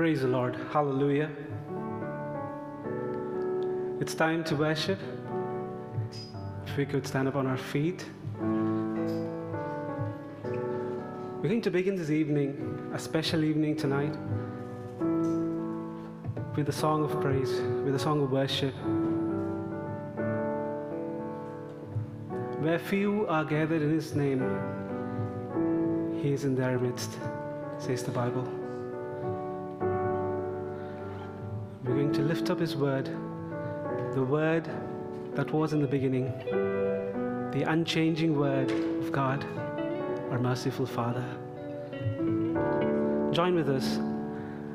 Praise the Lord. Hallelujah. It's time to worship. If we could stand up on our feet. We're going to begin this evening, a special evening tonight, with a song of praise, with a song of worship. Where few are gathered in His name, He is in their midst, says the Bible. We're going to lift up His word, the word that was in the beginning, the unchanging word of God, our merciful Father. Join with us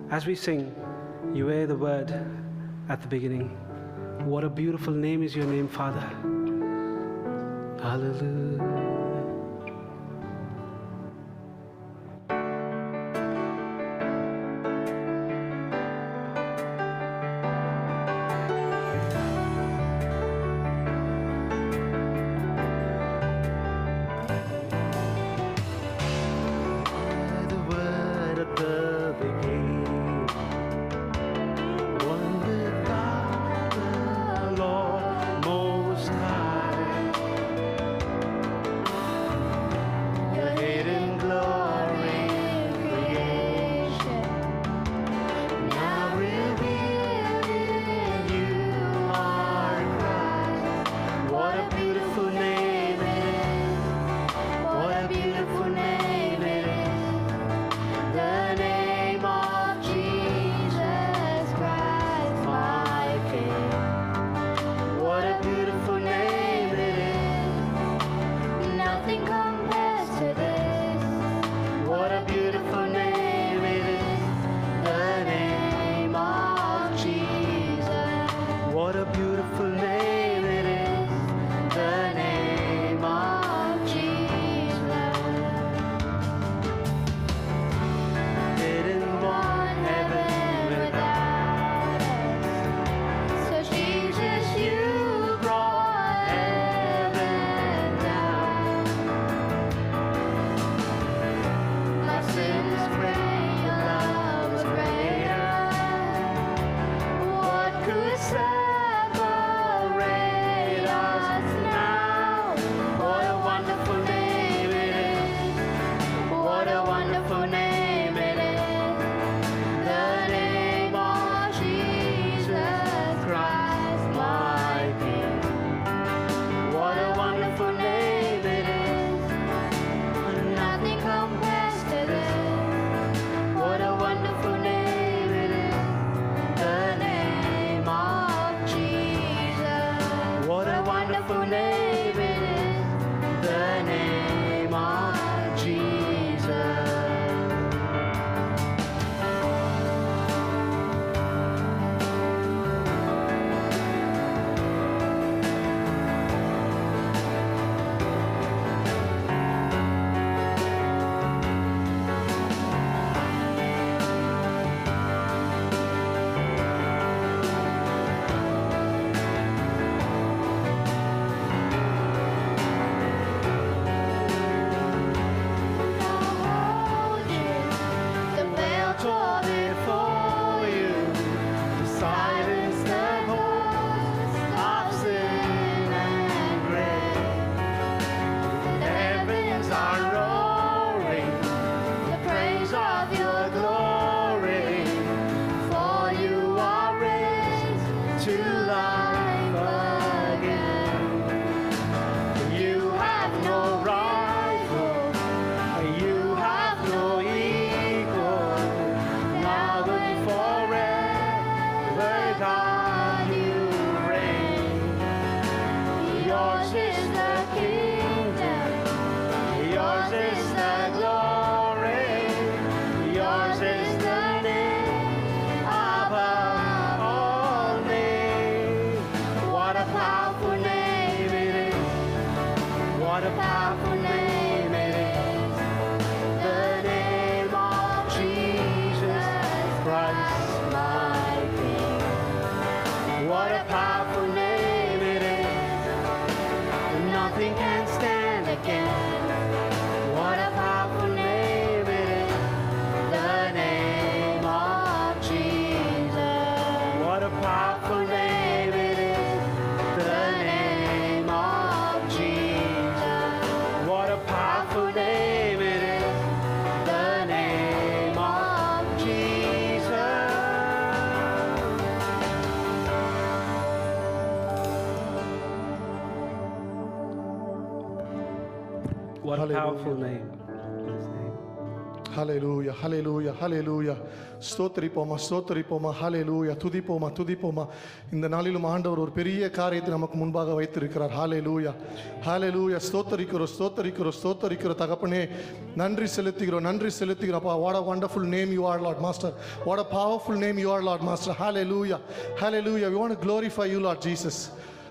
as we sing, "You were the word at the beginning." What a beautiful name is your name, Father. Hallelujah. The name What a powerful name. Hallelujah, hallelujah, hallelujah. ஸ்தோத்திரிப்போமா ஸ்தோத்திரிப்போமா ஹalleluya துதிப்போமா துதிப்போமா. இந்த நாளிலும் ஆண்டவர் ஒரு பெரிய காரியத்தை நமக்கு முன்பாக வைத்திருக்கிறார். ஹalleluya ஹalleluya. ஸ்தோத்திரிக்கிறோம் ஸ்தோத்திரிக்கிறோம் ஸ்தோத்திரிக்கிறோம் தகப்பனே. நன்றி செலுத்துகிறோம் நன்றி செலுத்துகிறோம் அப்பா. What a wonderful name you are, Lord Master. What a powerful name you are, Lord Master. Hallelujah hallelujah. We want to glorify you, Lord Jesus.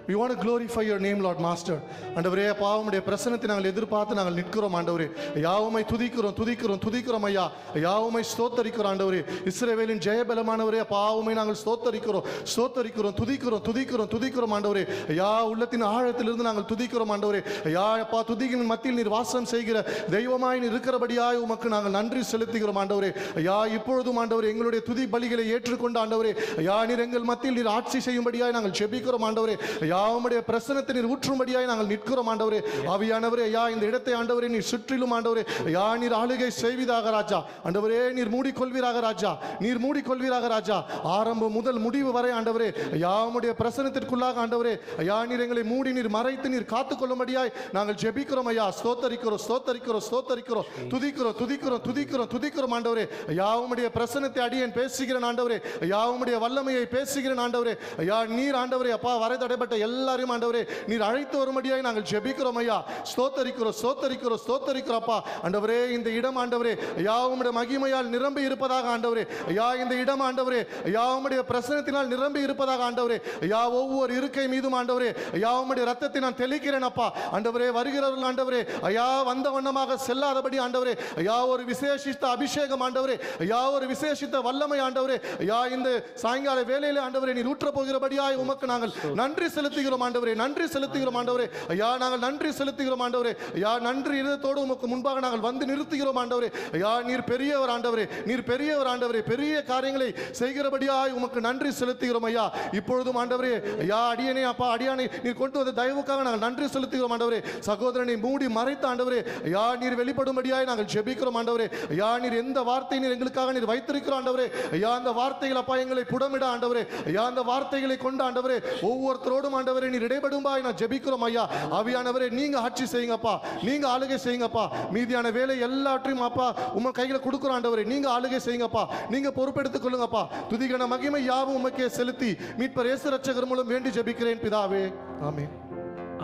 We want to glorify your name, Lord Master. ஆண்டவரே அப்பா உம்முடைய பிரசன்னத்தை நாங்கள் எதிர்பார்த்து நாங்கள் நிற்கிறோம் ஆண்டவரே. யாவுமை துதிக்கிறோம் துதிக்கிறோம் துதிக்கிறோம் ஐயா. யாவுமை ஸ்தோத்தரிக்கிறோம் ஆண்டவரே. இஸ்ரவேலின் ஜெயபலமானவரே அப்பா உம்மை நாங்கள் ஸ்தோத்தரிக்கிறோம் ஸ்தோத்தரிக்கிறோம் துதிக்கிறோம் துதிக்கிறோம் துதிக்கிறோம் ஆண்டவரே. யா உள்ளத்தின் ஆழத்திலிருந்து நாங்கள் துதிக்கிறோம் ஆண்டவரே. யா அப்பா துதிகளின் மத்தியில் நீர் வாசம் செய்கிற தெய்வமாய் நீர் இருக்கிறபடியாய் உமக்கு நாங்கள் நன்றி செலுத்துகிறோம் ஆண்டவரே. யா இப்பொழுதும் ஆண்டவரே எங்களுடைய துதி பலிகளை ஏற்றுக்கொண்ட ஆண்டவரே. யா நீர் எங்கள் மத்தியில் நீர் ஆட்சி செய்யும்படியாய் நாங்கள் ஜெபிக்கிறோம் ஆண்டவரே. யாவுடைய பிரசன்னத்தை நீர் ஊற்றும்படியாய் நாங்கள் நிற்கிறோம் ஆண்டவரே. ஆவியானவரே யா இந்த இடத்தை ஆண்டவரே நீர் சுற்றிலும் ஆண்டவரே யா நீர் ஆளுகை செய்வீராக ராஜா. ஆண்டவரே நீர் மூடிக்கொள்வீராக ராஜா. நீர் மூடிக்கொள்வீராக ராஜா. ஆரம்பம் முதல் முடிவு வரை ஆண்டவரே யாவுடைய பிரசன்னத்திற்குள்ளாக ஆண்டவரே யா நீர் எங்களை மூடி நீர் மறைத்து நீர் காத்துக்கொள்ளும்படியாய் நாங்கள் ஜெபிக்கிறோம் ஐயா. ஸ்தோத்தரிக்கிறோம் ஸ்தோத்தரிக்கிறோம் ஸ்தோத்தரிக்கிறோம் துதிக்கிறோம் துதிக்கிறோம் துதிக்கிறோம் துதிக்கிறோம் ஆண்டவரே. யாவுடைய பிரசன்னத்தை அடியேன் பேசுகிறேன் ஆண்டவரே. யாவுடைய வல்லமையை பேசுகிறேன் ஆண்டவரே. யா நீர் ஆண்டவரே அப்பா வரை தடைப்பட்ட எல்லாரையும் ஆண்டவரே நீர் அழைத்து வரும்படியாய் நாங்கள் ஜெபிக்கிறோம் ஐயா. ஸ்தோத்தரிக்கிறோம் ஸ்தோத்தரிக்கிறோம் ஸ்தோத்தரிக்கிறோம் அப்பா. ஆண்டவரே இந்த இடம் ஆண்டவரே யா உம்முடைய மகிமையால் நிரம்பி இருப்பதாக ஆண்டவரே. யா இந்த இடம் ஆண்டவரே யா உம்முடைய பிரசன்னத்தினால் நிரம்பி இருப்பதாக ஆண்டவரே. யா ஒவ்வொரு இருக்கை மீதும் ஆண்டவரே யா உம்முடைய ரத்தத்தை நான் தெளிக்கிறேன் அப்பா. ஆண்டவரே வருகிறவர்கள் ஆண்டவரே யா வந்த வண்ணமாக செல்லாதபடி ஆண்டவரே யா ஒரு விசேஷித்த அபிஷேகம் ஆண்டவரே யா ஒரு விசேஷித்த வல்லமை ஆண்டவரே யா இந்த சாயங்கால வேளையிலே ஆண்டவரே நீர் ஊற்ற போகிறபடியாய் உமக்கு நாங்கள் நன்றி செலுத்துகிறோம் ஆண்டவரே. நன்றி செலுத்துகிறோம் ஆண்டவரே. ஐயா நாங்கள் நன்றி செலுத்துகிறோம் ஆண்டவரே. ஐயா நன்றி இதயத்தோடு உமக்கு முன்பாக நாங்கள் வந்து நிறுத்துகிறோம் ஆண்டவரே. ஐயா நீர் பெரியவர் ஆண்டவரே. நீர் பெரியவர் ஆண்டவரே. பெரிய காரியங்களை செய்கிறபடியாய் உமக்கு நன்றி செலுத்துகிறோம் ஐயா. இப்பொழுதும் ஆண்டவரே ஐயா அடியனே அப்பா அடியானை நீர் கொண்டு வந்த தயவுக்காக நாங்கள் நன்றி செலுத்துகிறோம் ஆண்டவரே. சகோதரனை மூடி மறைத்த ஆண்டவரே ஐயா நீர் வெளிப்படும்படியாய் நாங்கள் ஜெபிக்கிறோம் ஆண்டவரே. ஐயா நீர் எந்த வார்த்தை நீர் எங்களுக்காக நீர் வைத்திருக்கிறோம் ஆண்டவரே. ஐயா அந்த வார்த்தைகள் அப்பா எங்களை புடமிட ஆண்டவரே. ஐயா அந்த வார்த்தைகளை கொண்டு ஆண்டவரே ஒவ்வொருத்தரோடும் ஆண்டவரே நீர் இடைபடும்பாய் நான் ஜெபிக்கிறோம் ஐயா. ஆவியானவரே நீங்க ஆட்சி செய்யுங்கப்பா. நீங்க ஆளுகை செய்யுங்கப்பா. மீதியான வேலை எல்லாவற்றையும் அப்பா உங்க கையில கொடுக்குறோம் ஆண்டவரே. நீங்க ஆளுகை செய்யுங்கப்பா. நீங்க பொறுப்பெடுத்துக் கொள்ளுங்கப்பா. துதிகன மகிமை யாவும் உமக்கே செலுத்தி மீட்பர் இயேசு இரட்சகர் மூலம் வேண்டி ஜெபிக்கிறேன் பிதாவே. ஆமென்.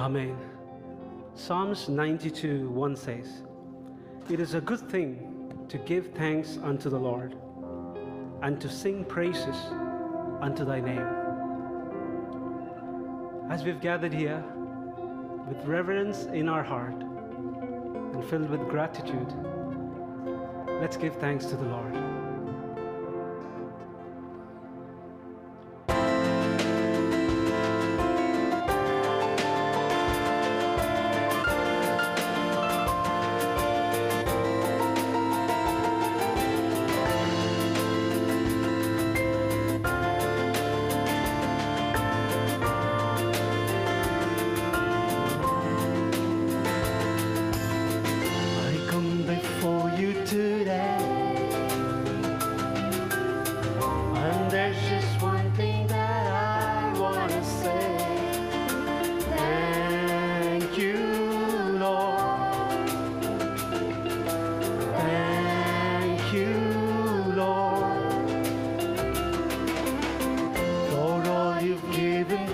Amen. Psalms 92:1 says, "It is a good thing to give thanks unto the Lord and to sing praises unto thy name." As we've gathered here with reverence in our heart and filled with gratitude, let's give thanks to the Lord.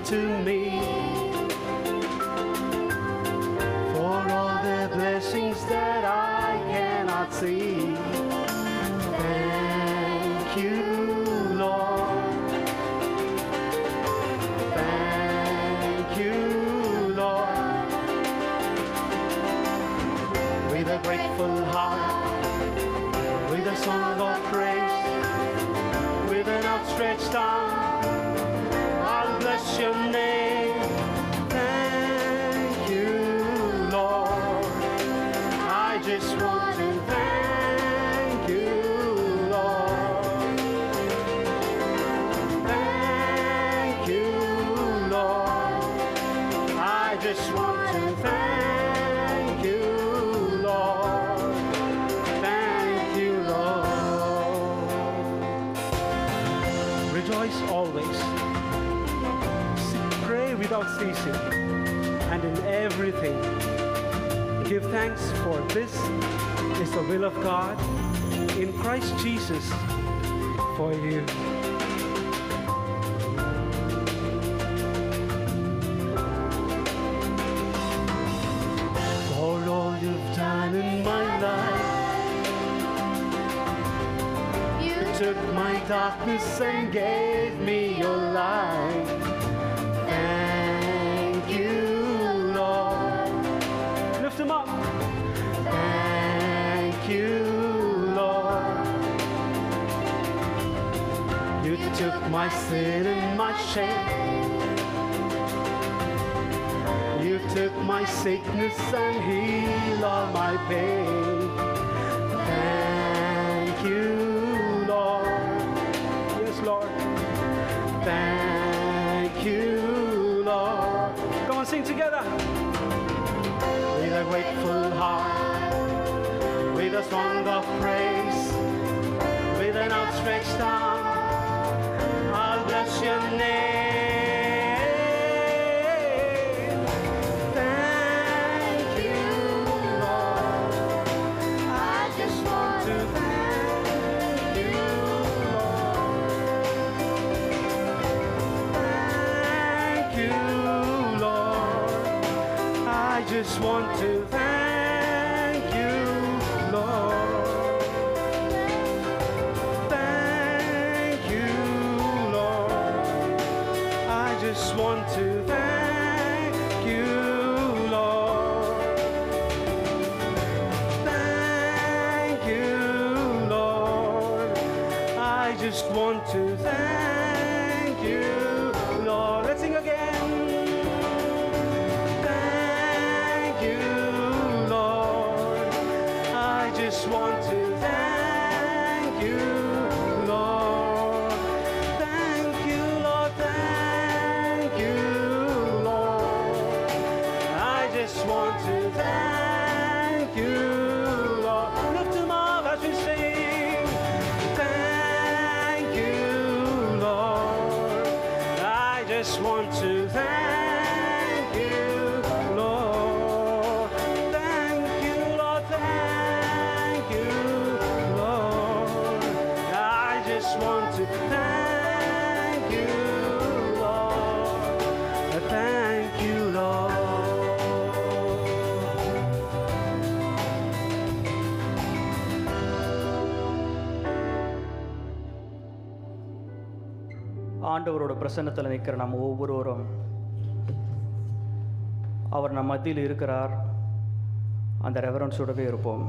To me, for all the blessings that I cannot see. Thank you, Lord. Thank you, Lord. With a grateful heart, with a song of praise, with an outstretched arm, bless your name. Thank you, Lord. I just want to thank you, Lord. Thank you, Lord. I just want to thank you, Lord. Thank you, Lord. Rejoice always. Pray without ceasing, and in everything give thanks, for this is the will of God in Christ Jesus for you. For all you've done in my life, you took my darkness and gave me your light. Thank you, Lord. Lift him up. Thank you, Lord. You took my sin and my shame. You took my sickness and healed all my pain. Thank you, Lord. Yes, Lord. Thank you, Lord. Come on, sing together. With a grateful heart, with a song of praise, with an outstretched arm, I'll bless your name. Thank you, Lord. I just want to thank you, Lord. Thank you, Lord. I just want to thank you, Lord. Thank you, Lord. I just want to thank you, Lord. Thank you, Lord. I just want to thank you, Lord. Let's sing again. Thank you, Lord. I just want to thank you, Lord. Thank you, Lord. Thank you, Lord. I just want to thank you, Lord. Lift him up as we sing. Thank you, Lord. I just want to thank you, Lord. Thank you, Lord. Thank you, Lord. I just want to thank you, Lord. Thank you, Lord. ஆண்டவரோட பிரசன்னத்தில் நிற்கிற நம்ம ஒவ்வொருவரும் அவர் நம் மத்தியில் இருக்கிறார் அந்த ரெவரன்ஸோடவே இருப்போம்.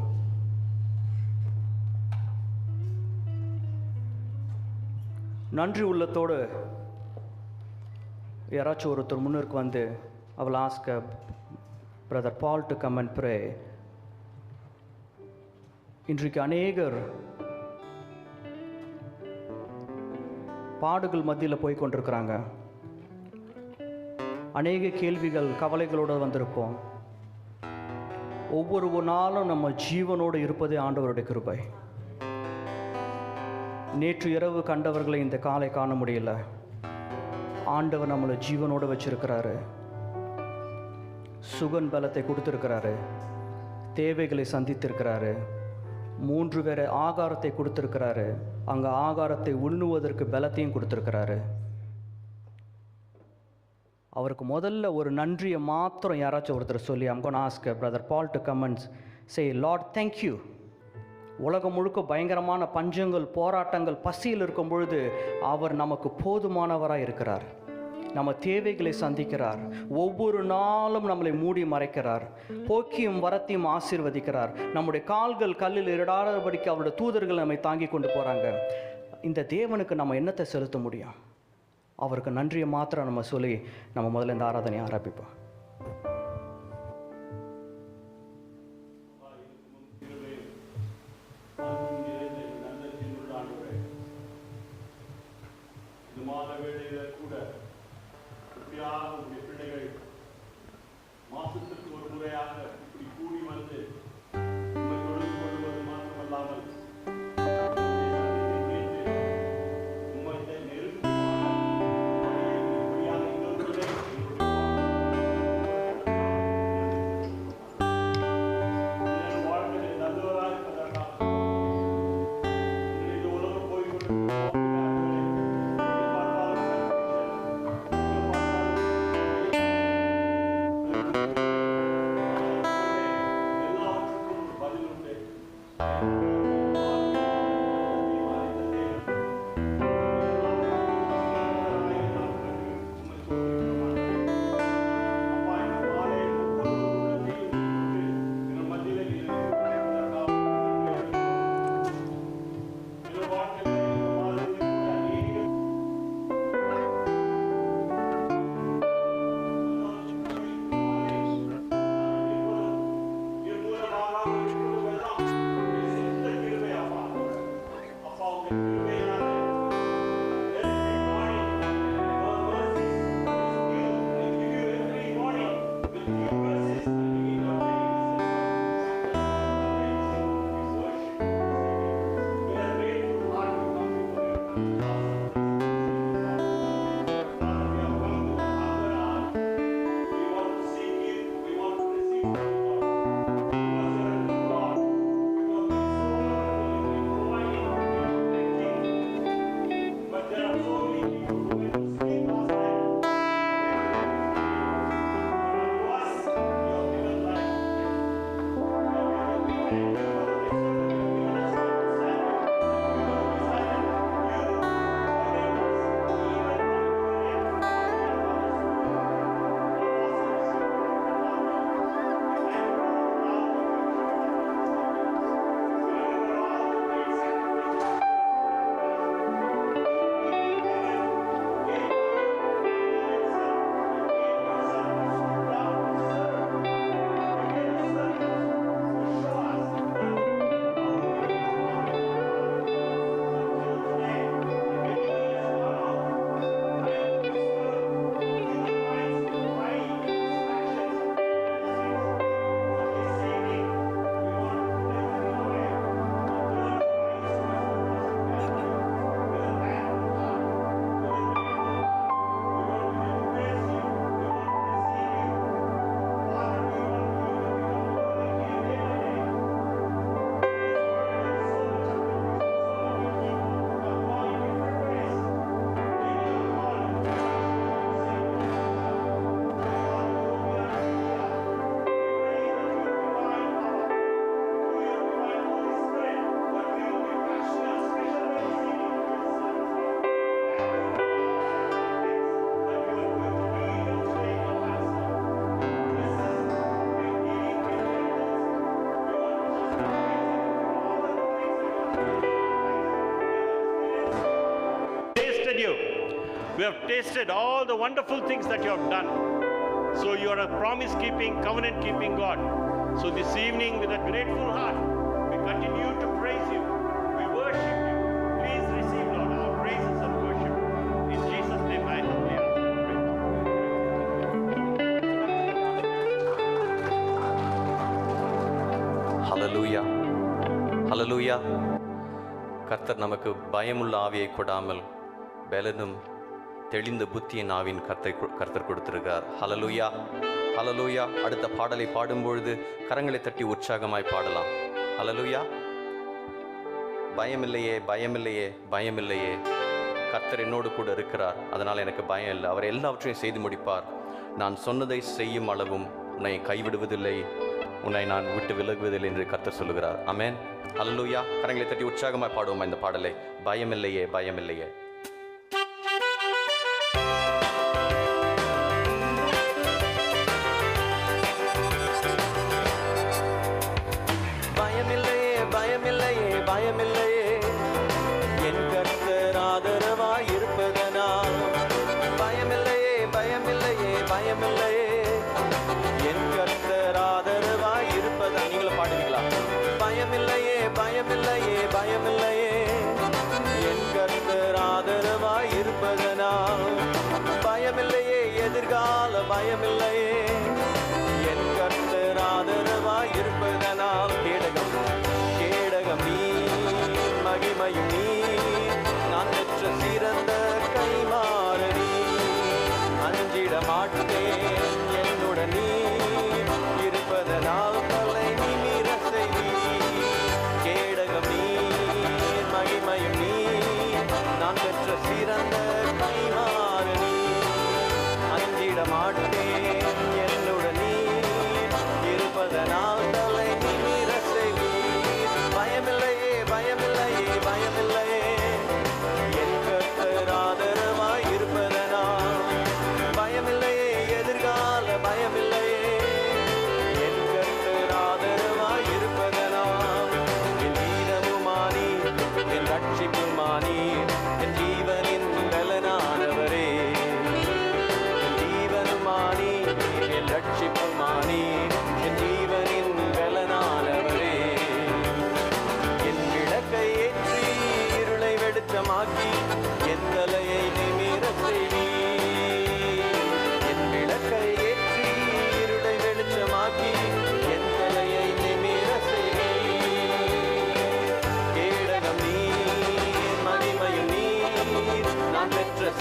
நன்றி உள்ளத்தோடு யாராச்சும் ஒருத்தர் முன்னிற்கு வந்து அவள் ask brother Paul to come and pray. இன்றைக்கு அநேகர் பாடுகள் மத்தியில் போய் கொண்டிருக்கிறாங்க. அநேக கேள்விகள் கவலைகளோடு வந்திருப்போம். ஒவ்வொரு நாளும் நம்ம ஜீவனோடு இருப்பதே ஆண்டவருடைய கிருபை. நேற்று இரவு கண்டவர்களை இந்த காலை காண முடியல. ஆண்டவர் நம்மளை ஜீவனோடு வச்சிருக்கிறாரு. சுகன் பலத்தை கொடுத்துருக்கிறாரு. தேவைகளை சந்தித்திருக்கிறாரு. 3 வேற ஆகாரத்தை கொடுத்துருக்கிறாரு. அங்கே ஆகாரத்தை உண்ணுவதற்கு பலத்தையும் கொடுத்துருக்கிறாரு. அவருக்கு முதல்ல ஒரு நன்றியை மாத்திரம் யாராச்சும் ஒருத்தர் சொல்லி I'm going to ask brother Paul to come and say Lord thank you. உலகம் முழுக்க பயங்கரமான பஞ்சங்கள், போராட்டங்கள், பசியில் இருக்கும் பொழுது அவர் நமக்கு போதுமானவராக இருக்கிறார். நம்ம தேவைகளை சந்திக்கிறார். ஒவ்வொரு நாளும் நம்மளை மூடி மறைக்கிறார். போக்கியும் வரத்தையும் ஆசீர்வதிக்கிறார். நம்முடைய கால்கள் கல்லில் இடாதபடிக்கு அவருடைய தூதர்கள் நம்மை தாங்கி கொண்டு போகிறாங்க. இந்த தேவனுக்கு நம்ம என்னத்தை செலுத்த முடியும்? அவருக்கு நன்றியை மாத்திரம் நம்ம சொல்லி நம்ம முதல்ல இந்த ஆராதனையை ஆரம்பிப்போம். மாசத்துக்கு ஒரு முறையாக இப்படி கூடி வந்து உங்களை தொடர்பு கொள்வது மாத்திரமல்லாமல் உங்களை நெருக்கமாக இன்னொரு We have tasted all the wonderful things that you have done. So you are a promise-keeping, covenant-keeping God. So this evening, with a grateful heart, we continue to praise you. We worship you. Please receive, Lord, our praises and worship. In Jesus' name, I humbly ask and pray. ஹல்லேலூயா, ஹல்லேலூயா. கர்த்தர் நமக்கு பயமுள்ள ஆவியை கொடாமல் பலனும் தெளிந்த புத்தியின் ஆவியின் கர்த்தர் கொடுத்திருக்கார். ஹல்லேலூயா, ஹல்லேலூயா. அடுத்த பாடலை பாடும்பொழுது கரங்களை தட்டி உற்சாகமாய் பாடலாம். ஹல்லேலூயா. பயமில்லையே, பயமில்லையே, பயமில்லையே, கர்த்தர் என்னோடு கூட இருக்கிறார், அதனால் எனக்கு பயம் இல்லை. அவர் எல்லாவற்றையும் செய்து முடிப்பார். நான் சொன்னதை செய்யும் அளவும் உன்னை கைவிடுவதில்லை, உன்னை நான் விட்டு விலகுவதில்லை என்று கர்த்தர் சொல்லுகிறார். ஆமென். ஹல்லேலூயா. கரங்களை தட்டி உற்சாகமாய் பாடுவோம் இந்த பாடலை. பயமில்லையே, பயமில்லையே. பயமில்லையே, பயமில்லையே, என் கர்த்தர் ஆதரவாய் இருப்பதனால். பயமில்லையே, பயமில்லையே, பயமில்லையே, என் கர்த்தர் ஆதரவாய் இருப்பதனால். நீங்களும் பாடுவீங்களா? பயமில்லையே, பயமில்லையே, பயமில்லையே, என் கர்த்தர் ஆதரவாய் இருப்பதனால். பயமில்லையே, எதிர்கால பயமில்லையே, என் கர்த்தர் ஆதரவாய் இருப்பதனால். கேடகம் நீ, மகிமையும் நீ, நான் பெற்ற சிறந்த கைமாறு நீ. அஞ்சிட மாட்டேன், என்னுடன் நீ இருப்பதனால் தலை நிமிர செய்வீர். கேடகம் நீ, மகிமையும் நீ, நான் பெற்ற சிறந்த கைமாறு நீ. அஞ்சிட மாட்டேன், என்னுடன் நீ இருப்பதனால் தலை நிமிர செய்வீர். பயமில்லையே, பயமில்லையே, பயமில்லையே, என் கர்த்தர் ஆதரவாய் இருப்பதனால். பயமில்லையே, எதிர்கால பயமில்லையே, என் கர்த்தர் ஆதரவாய் இருப்பதனால். என் வீரமுமானி, என் ரட்சிப்புமானி, என் ஜீவனின் பலனானவரே. என் ஜீவனுமானி, என் ரட்சிப்புமானி, என் ஜீவனின் பலனானவரே. என் விளக்கை ஏற்றி இருளை வெளிச்சமாக்கி என் தலையை நிமிர செய்வீர். என் விளக்கை ஏற்றி இருளை வெளிச்சமாக்கி என் தலையை நிமிர செய்வீர். கேடகம் நீ,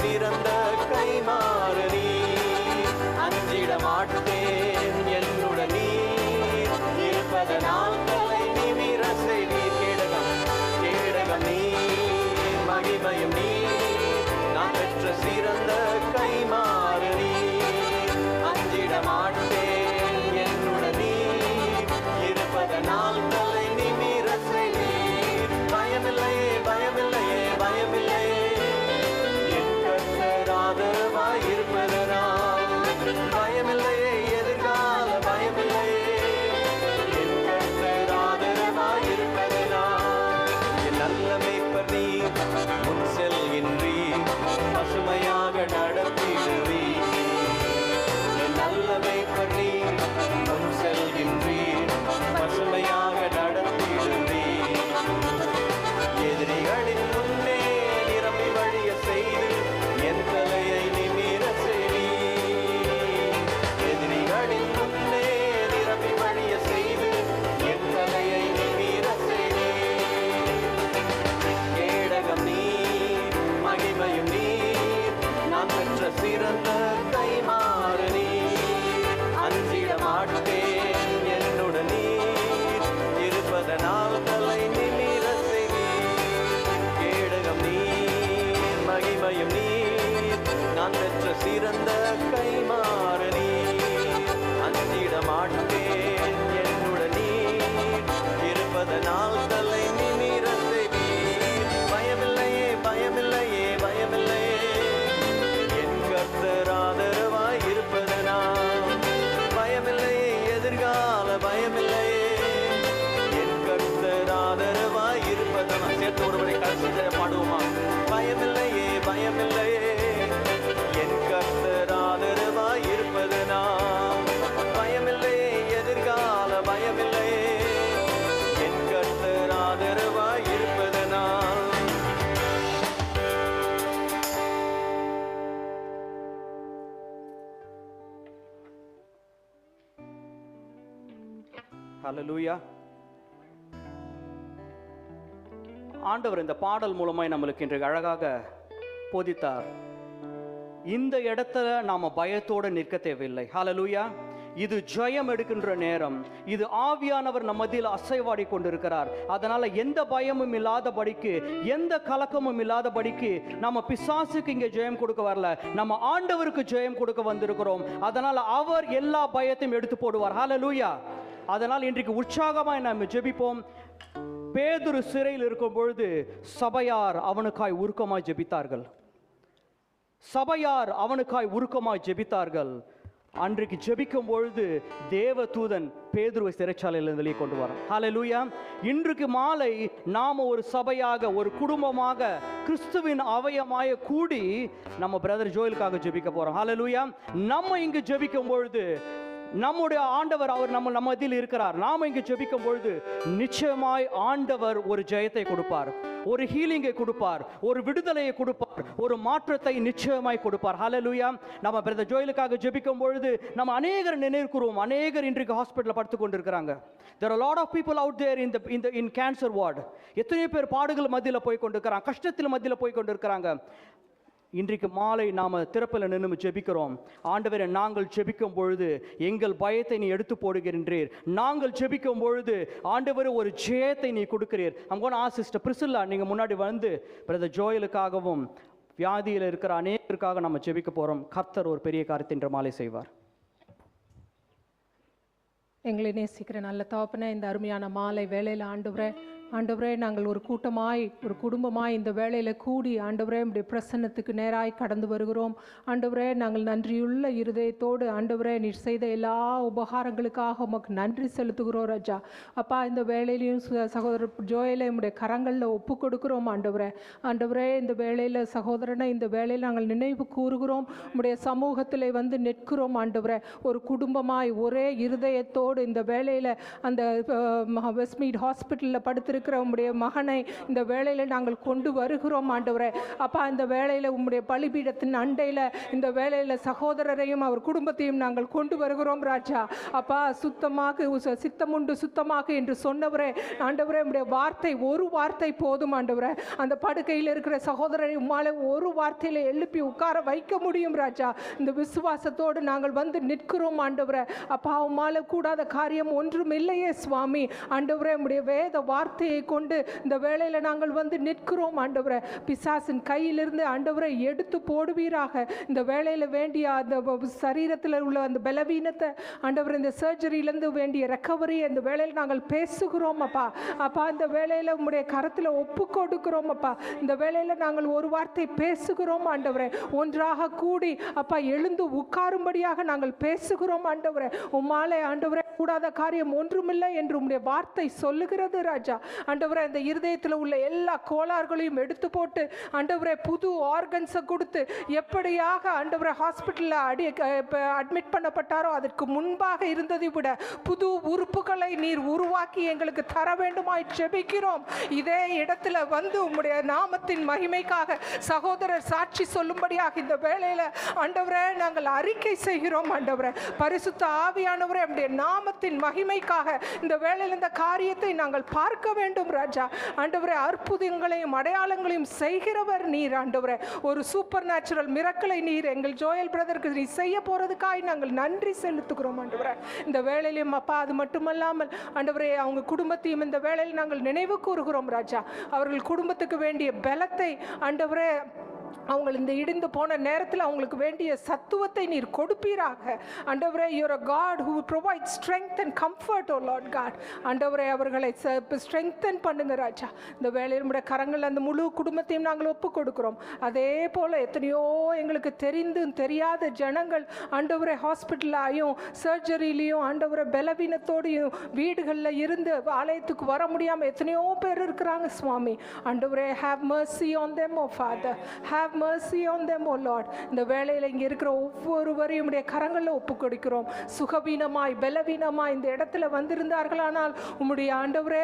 சிறந்த கைமாறு நீ. அஞ்சிட மாட்டேன் என்னுடன் நீ இருப்பதனால் தலை நிமிர செய்வீர். கேடகம் கேடகம் நீ மகிமையும் நீ நான் பெற்ற சிறந்த கைமாறு நீ. அஞ்சிட மாட்டேன் என்னுடன் நீ இருப்பதனால் தலை நிமிர செய்வீர். பயமில்லையே பயமில்லையே பயமில்லையே என் கர்த்தர் ஆதரவாய் இருப்பதனால். பயமில்லையே எதிர்கால பயமில்லையே என் கர்த்தர் ஆதரவாய் இருப்பதனால். என் நல்ல மேய்ப்பர் நீ முன் செல்கின்றீர் பசுமையாக நடத்திடுவீர். என் நல்ல மேய்ப்பர் நீ முன் செல்கின்றீர் பசுமையாக நடத்திடுவீர். எதிரிகளின் முன்னே நிரம்பி வழிய செய்து என் தலையை நிமிர செய்வீர். எதிரிகளின் முன்னே நிரம்பி வழிய செய்து என் தலையை நிமிர செய்வீர். கேடகம் நீர் மகிமையும் நீர் நான் பெற்ற சிறந்த கைமாறு நீர். அஞ்சிட மாட்டேன் என்னுடன் நீர் இருப்பதனால் தலை நிமிர செய்வீர். கேடகம் நீர் மகிமையும் நீர் நான் பெற்ற சிறந்த கைமாறு நீர். அஞ்சிட மாட்டேன் என்னுடன் நீர் இருப்பதனால் தலை நிமிர செய்வீர். பயமில்லையே பயமில்லையே பயமில்லையே என் கர்த்தர் ஆதரவாய் இருப்பதனால். பயமில்லையே எதிர்கால பயமில்லையே என் கர்த்தர் ஆதரவாய் இருப்பதனால். சேர்த்து ஒருவரை கடைசி பாடுவோமா? பயமில்லையே பயமில்லையே என் கர்த்தர் ஆதரவாய் இருப்பதனால். பயமில்லையே எதிர்கால பயமில்லையே என் கர்த்தர் ஆதரவாய் இருப்பதனால். ஹல்லேலூயா. ஆண்டவர் இந்த பாடல் மூலமாய் நம்மளுக்கு இன்றைக்கு அழகாக போதித்தார். இந்த இடத்துல நாம பயத்தோடு நிற்க தேவையில்லை. ஹல்லேலூயா. இது ஜெயம் எடுக்கின்ற நேரம். இது ஆவியானவர் நம்ம மத்தியில் அசைவாடி கொண்டிருக்கிறார். அதனால எந்த பயமும் இல்லாதபடிக்கு, எந்த கலக்கமும் இல்லாதபடிக்கு நம்ம பிசாசுக்கு இங்கே ஜெயம் கொடுக்க வரல, நம்ம ஆண்டவருக்கு ஜெயம் கொடுக்க வந்திருக்கிறோம். அதனால அவர் எல்லா பயத்தையும் எடுத்து போடுவார். ஹல்லேலூயா. அதனால் இன்றைக்கு உற்சாகமாய் நாம் ஜெபிப்போம். பேதுரு சிறையில் இருக்கும் பொழுது சபையார் அவனுக்காய் உருக்கமாய் ஜெபித்தார்கள். சபையார் அவனுக்காய் உருக்கமாய் ஜெபித்தார்கள். அன்றைக்கு ஜெபிக்கும் பொழுது தேவ தூதன் பேதுருவை சிறைச்சாலையில் வெளியே கொண்டு வரான். ஹல்லேலூயா. இன்றைக்கு மாலை நாம ஒரு சபையாக, ஒரு குடும்பமாக, கிறிஸ்துவின் அவயமாய கூடி நம்ம பிரதர் ஜோயலுக்காக ஜெபிக்க போறோம். ஹல்லேலூயா. நம்ம இங்கு ஜெபிக்கும் பொழுது நம்முடைய ஆண்டவர் அவர் நம்ம மத்தியில் இருக்கிறார். நாம இங்கு ஜெபிக்கும் பொழுது நிச்சயமாய் ஆண்டவர் ஒரு ஜெயத்தை கொடுப்பார், ஒரு ஹீலிங்கை கொடுப்பார், ஒரு விடுதலையை கொடுப்பார், ஒரு மாற்றத்தை நிச்சயமாய் கொடுப்பார். ஹல்லேலூயா. நம்ம பிரதர் ஜோயலுக்காக ஜெபிக்கும் பொழுது நம்ம அநேகர் நினைக்கிறோம். அநேகர் இன்றைக்கு ஹாஸ்பிட்டலில் படுத்து கொண்டிருக்கிறாங்க. There are a lot of people out there in cancer ward. எத்தனை பேர் பாடுகள் மத்தியில் போய் கொண்டிருக்கிறாங்க, கஷ்டத்தில் மத்தியில் போய் கொண்டிருக்கிறாங்க. இன்றைக்கு மாலை நாம திறப்பில் நின்று ஜெபிக்கிறோம். ஆண்டவரே, நாங்கள் ஜெபிக்கும் பொழுது எங்கள் பயத்தை நீ எடுத்து போடுகின்றீர். நாங்கள் ஜெபிக்கும் பொழுது ஆண்டவரே ஒரு ஜெயத்தை நீ கொடுக்கிறீர். I'm going to ask Sister Priscilla, நீங்க முன்னாடி வந்து பிரதர் ஜோயலுக்காகவும் வியாதியில் இருக்கிற அநேகருக்காக நம்ம ஜெபிக்க போறோம். கர்த்தர் ஒரு பெரிய காரியத்தை இன்று மாலை செய்வார். எங்களை நேசிக்கிற நல்ல தகப்பனே, இந்த அருமையான மாலை வேளையில் ஆண்டவரே நாங்கள் ஒரு கூட்டமாய், ஒரு குடும்பமாய் இந்த வேளையில் கூடி ஆண்டவரே உம்முடைய பிரசன்னத்துக்கு நேராய் கடந்து வருகிறோம். ஆண்டவரே, நாங்கள் நன்றியுள்ள இருதயத்தோடு ஆண்டவரே நீர் செய்த எல்லா உபகாரங்களுக்காக உமக்கு நன்றி செலுத்துகிறோம் ராஜா. அப்பா, இந்த வேளையிலையும் சகோதரர் ஜோயலை உம்முடைய கரங்களில் ஒப்பு கொடுக்கிறோம் ஆண்டவரே. இந்த வேளையில் சகோதரனை இந்த வேளையில் நாங்கள் நினைவு கூறுகிறோம். உம்முடைய சமூகத்தில் வந்து நிற்கிறோம் ஆண்டவரே. ஒரு குடும்பமாய் ஒரே இருதயத்தோடு இந்த வேளையில் அந்த வெஸ்ட்மீட் ஹாஸ்பிட்டலில் படுத்திருக்கிற இருக்கிற உம்முடைய மகனை இந்த வேளையில் நாங்கள் கொண்டு வருகிறோம் ஆண்டவரே. அப்பா, இந்த வேளையில் உம்முடைய பலிபீடத்தின் அண்டையில் இந்த வேளையில் சகோதரரையும் அவர் குடும்பத்தையும் நாங்கள் கொண்டு வருகிறோம் ராஜா. அப்பா, சுத்தமாக சித்தமுண்டு சுத்தமாக என்று சொன்னவரே ஆண்டவரே, உம்முடைய வார்த்தை, ஒரு வார்த்தை போதும் ஆண்டவரே. அந்த படுக்கையில் இருக்கிற சகோதரரை உம்மாலே ஒரு வார்த்தையில் எழுப்பி உட்கார வைக்க முடியும் ராஜா. இந்த விசுவாசத்தோடு நாங்கள் வந்து நிற்கிறோம் ஆண்டவரே. அப்பா, உம்மாலே கூடாத காரியம் ஒன்றும் இல்லையே சுவாமி. ஆண்டவரே, உம்முடைய வேத வார்த்தையை கொண்டு இந்த வேளையில் நாங்கள் வந்து நிற்கிறோம் ஆண்டவரே. பிசாசின் கையிலிருந்து ஆண்டவரை எடுத்து போடுவீராக. இந்த வேளையில் வேண்டிய அந்த சரீரத்தில் உள்ள அந்த பலவீனத்தை ஆண்டவர், இந்த சர்ஜரியிலேருந்து வேண்டிய ரெக்கவரி இந்த வேளையில் நாங்கள் பேசுகிறோம் அப்பா. அப்பா, இந்த வேளையில் உம்முடைய கரத்தில் ஒப்பு கொடுக்கிறோம் அப்பா. இந்த வேளையில் நாங்கள் ஒரு வார்த்தை பேசுகிறோம் ஆண்டவரே. ஒன்றாக கூடி அப்பா எழுந்து உட்காரும்படியாக நாங்கள் பேசுகிறோம் ஆண்டவரே. உம்மாலே ஆண்டவரே கூடாத காரியம் ஒன்றுமில்லை என்று உம்முடைய வார்த்தை சொல்லுகிறது ராஜா. ஆண்டவரே, அந்த இருதயத்தில் உள்ள எல்லா கோளாறுகளையும் எடுத்து போட்டு ஆண்டவரே புது ஆர்கன்ஸை கொடுத்து, எப்படியாக ஆண்டவரே ஹாஸ்பிட்டலில் அட்மிட் பண்ணப்பட்டாரோ அதற்கு முன்பாக இருந்ததை விட புது உறுப்புகளை நீர் உருவாக்கி எங்களுக்கு தர வேண்டுமாய் ஜெபிக்கிறோம். இதே இடத்துல வந்து உம்முடைய நாமத்தின் மகிமைக்காக சகோதரர் சாட்சி சொல்லும்படியாக இந்த வேளையில் ஆண்டவரே நாங்கள் அறிக்கை செய்கிறோம் ஆண்டவரே. பரிசுத்த ஆவியானவரே, நம்முடைய நாமத்தின் மகிமைக்காக இந்த வேளையில் இந்த காரியத்தை நாங்கள் பார்க்க வேண்டும் ராஜா. ஆண்டவரே, அற்புதங்களையும் அடையாளங்களையும் செய்கிறவர் நீர் ஆண்டவரே. ஒரு சூப்பர் நேச்சுரல் மிரக்கலை நீர் எங்கள் ஜோயல் பிரதருக்கு நீ செய்ய போறதுக்காக நாங்கள் நன்றி செலுத்துகிறோம் ஆண்டவரே. இந்த வேளையிலும் அப்பா, அது மட்டுமல்லாமல் ஆண்டவரே அவங்க குடும்பத்தையும் இந்த வேளையில் நாங்கள் நினைவு கூறுகிறோம் ராஜா. அவர்கள் குடும்பத்துக்கு வேண்டிய பலத்தை ஆண்டவரே, அவங்க இந்த இடிந்து போன நேரத்தில் அவங்களுக்கு வேண்டிய சத்துவத்தை நீர் கொடுப்பீராக ஆண்டவரே. You're a God who provide strength and comfort O Lord God. ஆண்டவரே, அவர்களை ஸ்ட்ரெங்தன் பண்ணுங்க ராஜா. இந்த வேளையில் நம்முடைய கரங்கள் அந்த முழு குடும்பத்தையும் நாங்கள் ஒப்பு கொடுக்கிறோம். அதே போல் எத்தனையோ எங்களுக்கு தெரியாத ஜனங்கள் ஆண்டவரே ஹாஸ்பிட்டலாயும் சர்ஜரியிலையும் ஆண்டவரை பலவீனத்தோடையும் வீடுகளில் இருந்து ஆலயத்துக்கு வர முடியாமல் எத்தனையோ பேர் இருக்கிறாங்க சுவாமி. ஆண்டவரே, have mercy on them O Father, have mercy on them oh Lord. இந்த வேளையில் இங்கே இருக்கிற ஒவ்வொருவரையும் உடைய கரங்களில் ஒப்பு கொடுக்கிறோம். சுகவீனமாய் பலவீனமாய் இந்த இடத்துல வந்திருந்தார்களானால் உம்முடைய ஆண்டவரே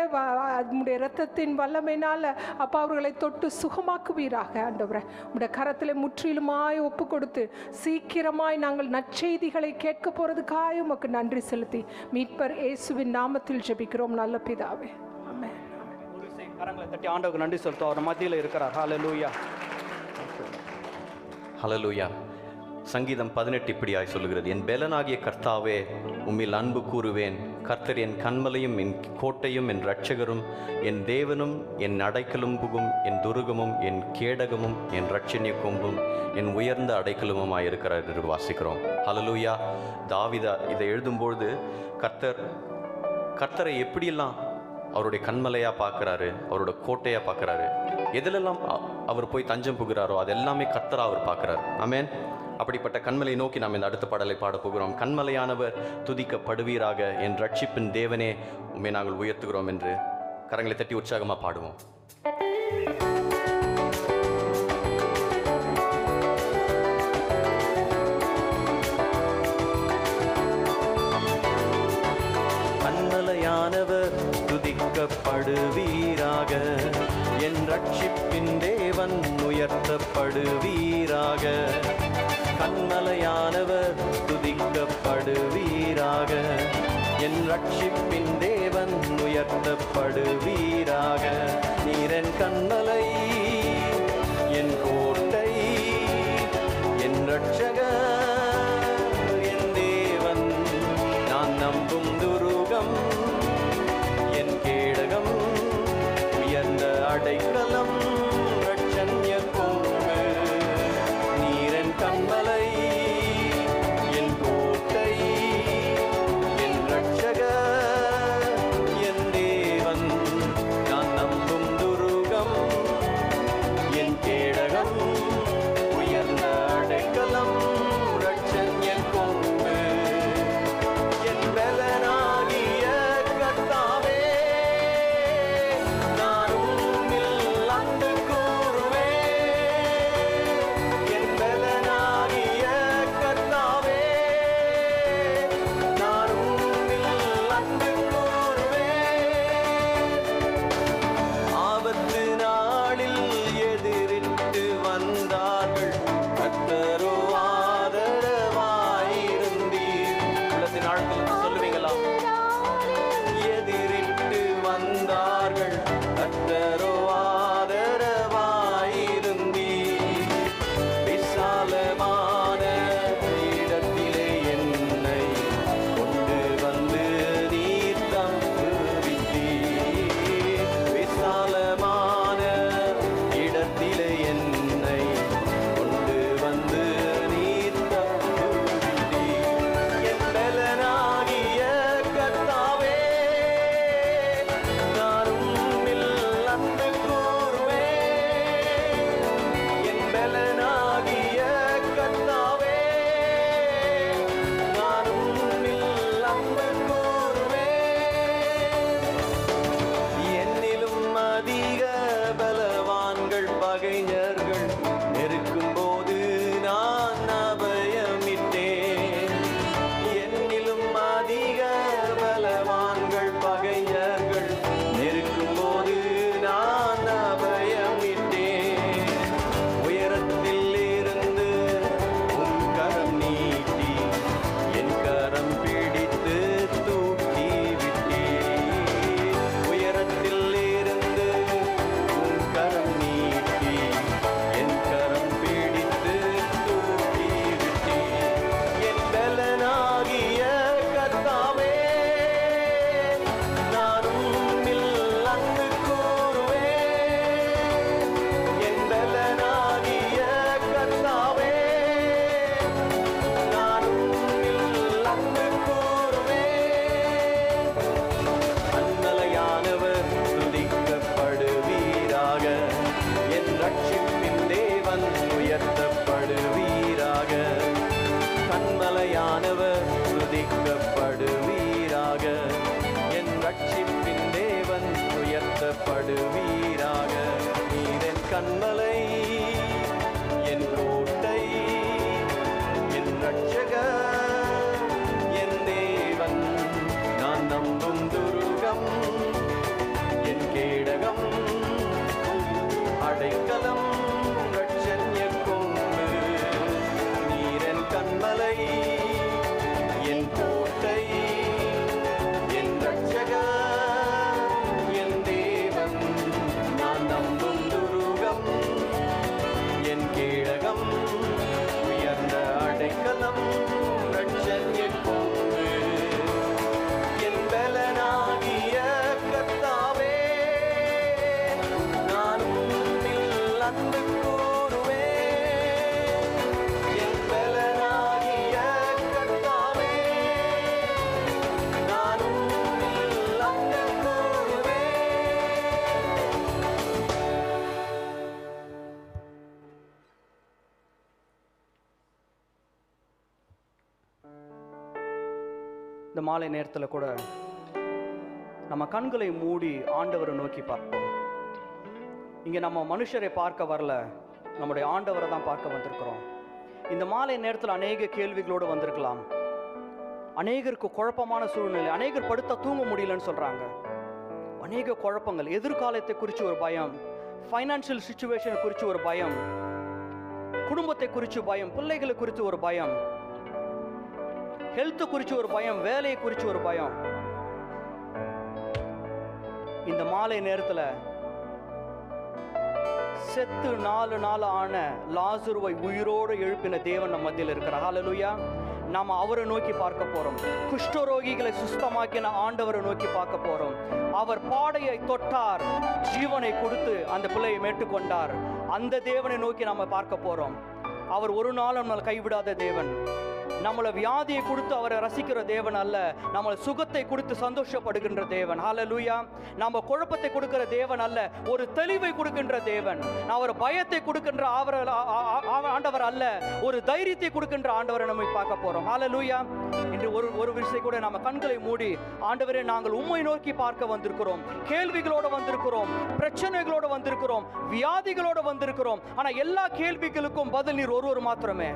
உம்முடைய இரத்தத்தின் வல்லமையினால் அப்பா அவர்களை தொட்டு சுகமாக்குவீராக ஆண்டவரே. உம்முடைய கரத்தில் முற்றிலுமாய் ஒப்பு கொடுத்து சீக்கிரமாய் நாங்கள் நற்செய்திகளை கேட்க போகிறதுக்காக உமக்கு நன்றி செலுத்தி மீட்பர் இயேசுவின் நாமத்தில் ஜெபிக்கிறோம் நல்ல பிதாவே. ஆமென். கரங்களை தட்டி ஆண்டவருக்கு நன்றி செலுத்தும். அவர் மத்தியில் இருக்கிறார். ஹல்லேலூயா. ஹல்லேலூயா. சங்கீதம் 18 இப்படியாய் சொல்லுகிறது, என் பெலனாகிய கர்த்தாவே உம்மில் அன்பு கூறுவேன். கர்த்தர் என் கன்மலையும் என் கோட்டையும் என் இரட்சகரும் என் தேவனும் என் அடைக்கலும் புகும் என் துருகமும் என் கேடகமும் என் இரட்சணிய கொம்பும் என் உயர்ந்த அடைக்கலமுமாய் இருக்கிறார் என்று வாசிக்கிறோம். ஹல்லேலூயா. தாவீது இதை எழுதும்பொழுது கர்த்தரை எப்படியெல்லாம் அவருடைய கண்மலையாக பார்க்குறாரு, அவரோட கோட்டையாக பார்க்குறாரு. எதிலெல்லாம் அவர் போய் தஞ்சம் புகிறாரோ அதெல்லாமே கர்த்தராக அவர் பார்க்குறாரு. ஆமென். அப்படிப்பட்ட கண்மலை நோக்கி நாம் இந்த அடுத்த பாடலை பாடப் போகிறோம். கண்மலையானவர் துதிக்கப்படுவீராக, என் ரட்சிப்பின் தேவனே உம்மை நாங்கள் உயர்த்துகிறோம் என்று கரங்களை தட்டி உற்சாகமாக பாடுவோம். கண்மலையானவர் துதிக்கப்படுவீராக, என் ரட்சிப்பின் தேவன் உயர்த்தப்படுவீராக. கண்மலையானவர் துதிக்கப்படுவீராக, என் ரட்சிப்பின் தேவன் உயர்த்தப்படுவீராக. நீரன் கண்மலை, என் கோட்டை, என் ரட்சகர், என் தேவன், நான் நம்பும் துருகம், என் கேடகம், உயர்ந்த அடைக்கலம், இரட்சண்ய கொம்பு. நீரன் கண்மலை, என் கோட்டை, என் இரட்சகர், என் தேவன், நான் நம்பும் துருகம், இந்த மாலை நேரத்தில் கூட நம்ம கண்களை மூடி ஆண்டவரை நோக்கி பார்ப்போம். இங்கே நம்ம மனுஷரை பார்க்க வரல, நம்முடைய ஆண்டவரை தான் பார்க்க வந்திருக்கிறோம். இந்த மாலை நேரத்தில் அநேக கேள்விகளோடு வந்திருக்கலாம். அநேகருக்கு குழப்பமான சூழ்நிலை, அநேகர் படுத்தா தூங்க முடியலன்னு சொல்கிறாங்க. அநேக குழப்பங்கள், எதிர்காலத்தை குறித்து ஒரு பயம், ஃபைனான்சியல் சிச்சுவேஷன் குறித்து ஒரு பயம், குடும்பத்தை குறித்து பயம், பிள்ளைகளை குறித்து ஒரு பயம், ஹெல்த் குறித்து ஒரு பயம், வேலையை குறித்து ஒரு பயம். இந்த மாலை நேரத்தில் செத்து 4 நாள் ஆன லாசருவை உயிரோடு எழுப்பின தேவன் நம்ம மத்தியில் இருக்கிறார். ஹல்லேலூயா. நாம் அவரை நோக்கி பார்க்க போறோம். குஷ்டரோகிகளை சுஸ்தமாக்கின ஆண்டவரை நோக்கி பார்க்க போறோம். அவர் பாடையை தொட்டார், ஜீவனை கொடுத்து அந்த பிள்ளையை மேட்டுக்கொண்டார். அந்த தேவனை நோக்கி நாம பார்க்க போறோம். அவர் ஒரு நாளும் நம்மளை கைவிடாத தேவன். நம்மளை வியாதியை கொடுத்து அவரை ரசிக்கிற தேவன் அல்ல, நம்மளை சுகத்தை கொடுத்து சந்தோஷப்படுகின்ற தேவன். ஹல்லேலூயா. நம்ம குழப்பத்தை கொடுக்கிற தேவன் அல்ல, ஒரு தெளிவை கொடுக்கின்ற தேவன். ஒரு பயத்தை கொடுக்கின்ற ஆண்டவர் அல்ல, ஒரு தைரியத்தை கொடுக்கின்ற ஆண்டவரை நம்ம பார்க்க போறோம். ஹல்லேலூயா. இன்று ஒரு விஷயம் கூட நம்ம கண்களை மூடி, ஆண்டவரே நாங்கள் உம்மை நோக்கி பார்க்க வந்திருக்கிறோம். கேள்விகளோடு வந்திருக்கிறோம், பிரச்சனைகளோடு வந்திருக்கிறோம், வியாதிகளோடு வந்திருக்கிறோம். ஆனா எல்லா கேள்விகளுக்கும் பதில் நீர் ஒருவர் மாத்திரமே.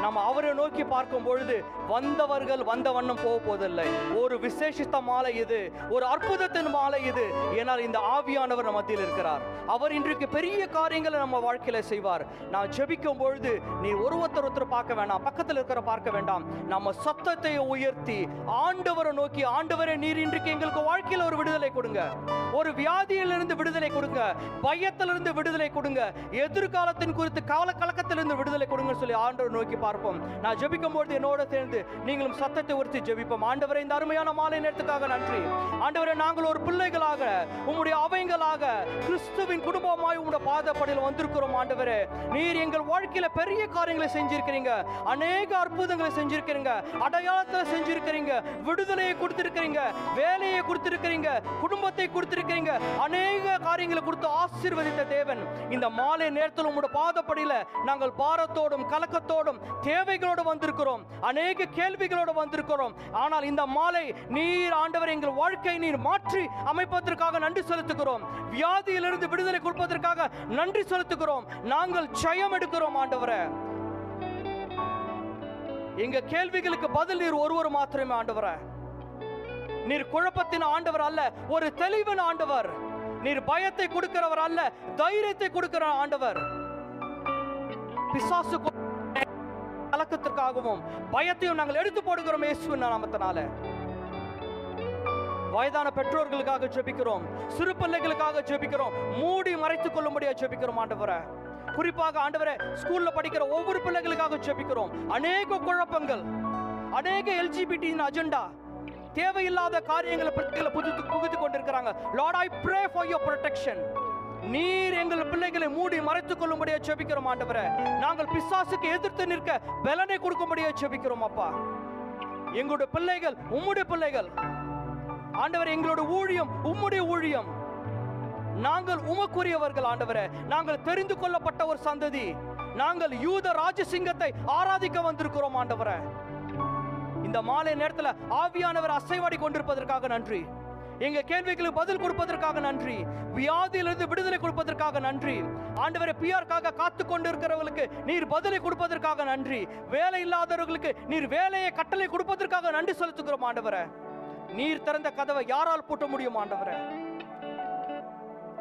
நம்ம அவரை நோக்கி பார்க்கும் பொழுது வந்தவர்கள் வந்த வண்ணம் போக போவதில்லை. ஒரு விசேஷித்த மாலை இது, ஒரு அற்புதத்தின் மாலை இது. ஏனால் இந்த ஆவியானவர் நம்ம மத்தியில் இருக்கிறார். அவர் இன்றைக்கு பெரிய காரியங்களை நம்ம வாழ்க்கையில செய்வார். நான் ஜெபிக்கும் பொழுது நீ ஒருத்தர் பார்க்க வேண்டாம், பக்கத்தில் இருக்கிற பார்க்க வேண்டாம். நம்ம சத்தத்தை உயர்த்தி ஆண்டவரை நோக்கி, ஆண்டவரே நீர் இன்றைக்கு எங்களுக்கு வாழ்க்கையில் ஒரு விடுதலை கொடுங்க, ஒரு வியாதியிலிருந்து விடுதலை கொடுங்க, பயத்திலிருந்து விடுதலை கொடுங்க, எதிர்காலத்தின் குறித்து கலக்கத்திலிருந்து விடுதலை கொடுங்க சொல்லி ஆண்டவரை நோக்கி பார்ப்போம். நான் ஜெபிக்கும் பொழுது என்னோட சேர்ந்து நீங்களும் சத்தத்தை உயர்த்தி ஜெபிப்போம். ஆண்டவரே இந்த அருமையான மாலை நேரத்துக்காக நன்றி. ஆண்டவரே நாங்கள் ஒரு பிள்ளைகளாக உம்முடைய அவைங்களாக கிறிஸ்துவின் குடும்பமாய் உம்முடைய பாதப்படியில் வந்திருக்கிறோம். ஆண்டவரே நீர் எங்கள் வாழ்க்கையில பெரிய காரியங்களை செஞ்சிருக்கிறீங்க, அநேக அற்புதங்களை செஞ்சிருக்கிறீங்க, அடையாளத்தை செஞ்சிருக்கிறீங்க, விடுதலையை கொடுத்திருக்கிறீங்க, வேலையை கொடுத்திருக்கிறீங்க, குடும்பத்தை கொடுத்திருக்கிறீங்க, அநேக காரியங்களை கொடுத்து ஆசீர்வதித்த தேவன். இந்த மாலை நேரத்தில் உம்முடைய பாதப்படியில நாங்கள் பாரத்தோடும் கலக்கத்தோடும் தேவைகளோடு வந்திருக்கிறோம், அநேக கேள்விகளோடு வந்திருக்கிறோம். ஆனால் இந்த மாலை நீர் ஆண்டவர் எங்கள் வாழ்க்கை நீர் மாற்றி அமைப்பதற்காக நன்றி செலுத்துகிறோம். வியாதியிலிருந்து விடுதலை கொடுப்பதற்காக நன்றி செலுத்துகிறோம். நாங்கள் ஜெயம் எடுக்கிறோம். ஆண்டவரே எங்க கேள்விகளுக்கு பதில் நீர் ஒருவர் மாத்திரமே. ஆண்டவரே நீர் குழப்பத்தின் ஆண்டவர் அல்ல, ஒரு தெளிவின் ஆண்டவர். நீர் பயத்தை கொடுக்கிறவர் அல்ல, தைரியத்தை கொடுக்கிற ஆண்டவர். பிசாசு கலக்கத்திற்காகவும் பயத்தையும் நாங்கள் எடுத்து போடுகிறோம் இயேசுவின் நாமத்தினால. வயதான பெற்றோர்களுக்காக ஜெபிக்கிறோம், சிறு பிள்ளைகளுக்காக ஜெபிக்கிறோம், மூடி மறைத்துக் கொள்ளும்படியா ஜெபிக்கிறோம். ஆண்டவரே குறிப்பாக ஆண்டவரே ஸ்கூல்ல படிக்கிற ஒவ்வொரு பிள்ளைகளுக்காக ஜெபிக்கிறோம். அநேக குழப்பங்கள், அநேக LGBT அஜெண்டா, தேவையில்லாத காரியங்களை பிள்ளைகளை புகுத்தி கொண்டிருக்கிறாங்க. Lord, I pray for your protection. நீர் எங்கள் பிள்ளைகளை மூடி மறைத்துக் கொள்ளும்படியா ஜெபிக்கிறோம். ஆண்டவரே நாங்கள் பிசாசுக்கு எதிர்த்து நிற்க பலனை கொடுக்கும்படியா ஜெபிக்கிறோம். அப்பா எங்களுடைய பிள்ளைகள் உம்முடைய பிள்ளைகள். ஆண்டவரே எங்களுடைய ஊழியம் உம்முடைய ஊழியம். நாங்கள் உமக்குரியவர்கள். ஆண்டவரே நாங்கள் தெரிந்து கொள்ளப்பட்ட ஒரு சந்ததி. நாங்கள் யூத ராஜசிங்கத்தை ஆராதிக்க வந்திருக்கிறோம். ஆண்டவரே இந்த மாலை நேரத்தில் ஆவியானவர் அசைவாடி கொண்டிருப்பதற்காக நன்றி. எங்க கேள்விகளுக்கு பதில் கொடுப்பதற்காக நன்றி. வியாதியிலிருந்து விடுதலை கொடுப்பதற்காக நன்றி. ஆண்டவரே பிஆர்க்காக காத்து கொண்டிருக்கிறவர்களுக்கு நீர் பதிலை கொடுப்பதற்காக நன்றி. வேலை இல்லாதவர்களுக்கு நீர் வேலையை கட்டளை கொடுப்பதற்காக நன்றி செலுத்துகிறோம். ஆண்டவரே நீர் திறந்த கதவை யாரால் பூட்ட முடியும்? ஆண்டவரே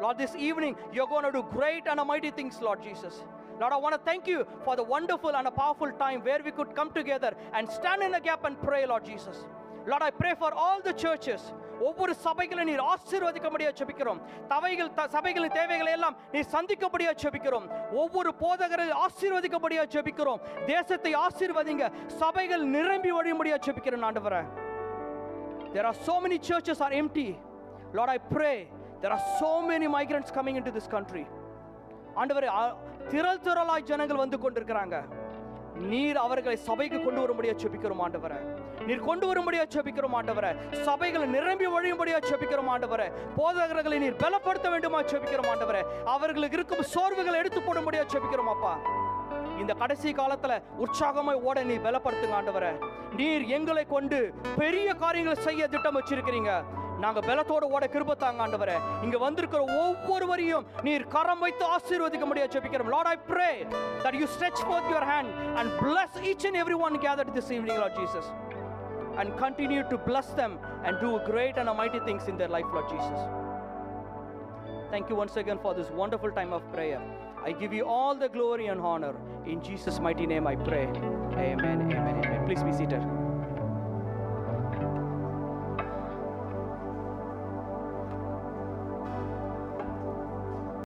Lord, this evening you're going to do great and mighty things, Lord Jesus. Lord, I want to thank you for the wonderful and a powerful time where we could come together and stand in the gap and pray, Lord Jesus. Lord, I pray for all the churches. ஒவ்வொரு சபைகளை நீர் ஆசீர்வதிக்கும்படியா ஜெபிக்கிறோம். சபைகளின் தேவைகளை எல்லாம் நீர் சந்திக்கும்படியா ஜெபிக்கிறோம். ஒவ்வொரு போதகரை ஆசீர்வதிக்கும்படியா ஜெபிக்கிறோம். தேசத்தை ஆசீர்வதிங்க, சபைகள் நிரம்பி வழியும்படியா ஜெபிக்கிறோம். ஆண்டவரே there are so many churches are empty. Lord, I pray there are so many migrants coming into this country. ஆண்டவரே திரளாய் ஜனங்கள் வந்து கொண்டிருக்கிறாங்க. நீர் அவர்களை சபைக்கு கொண்டு வரும்படியா ஜெபிக்கிறோம். ஆண்டவரே நீர் கொண்டு வரும்படியா ஜெபிக்கிறோம். ஆண்டவரே சபைகளை நிரம்பி வழியும்படியா ஜெபிக்கிறோம். ஆண்டவரே போதகர்களை நீர் பலப்படுத்த வேண்டுமா ஜெபிக்கிறோம். ஆண்டவரே அவர்களுக்கு இருக்கும் சோர்வுகளை எடுத்து போடும்படியா ஜெபிக்கிறோம். அப்பா இந்த கடைசி காலத்துல உற்சாகமாய் ஓட நீ பலப்படுத்துங்க ஆண்டவரே. நீர் எங்களை கொண்டு பெரிய காரியங்களை செய்ய திட்டம் வச்சிருக்கிறீங்க. நாங்க பலத்தோட ஓட கிருபை தாங்க ஆண்டவரே. இங்க வந்திருக்கிற ஒவ்வொருவரையும் நீர் கரம் வைத்து ஆசீர்வதிக்க முடியாது ஜெபிக்கிறோம். Lord, I pray that you stretch forth your hand and bless each and everyone gathered this evening, Lord Jesus, and continue to bless them and do great and mighty things in their life, Lord Jesus. Thank you once again for this wonderful time of prayer. I give you all the glory and honor. In Jesus' mighty name I pray. Amen, amen, amen. Please be seated.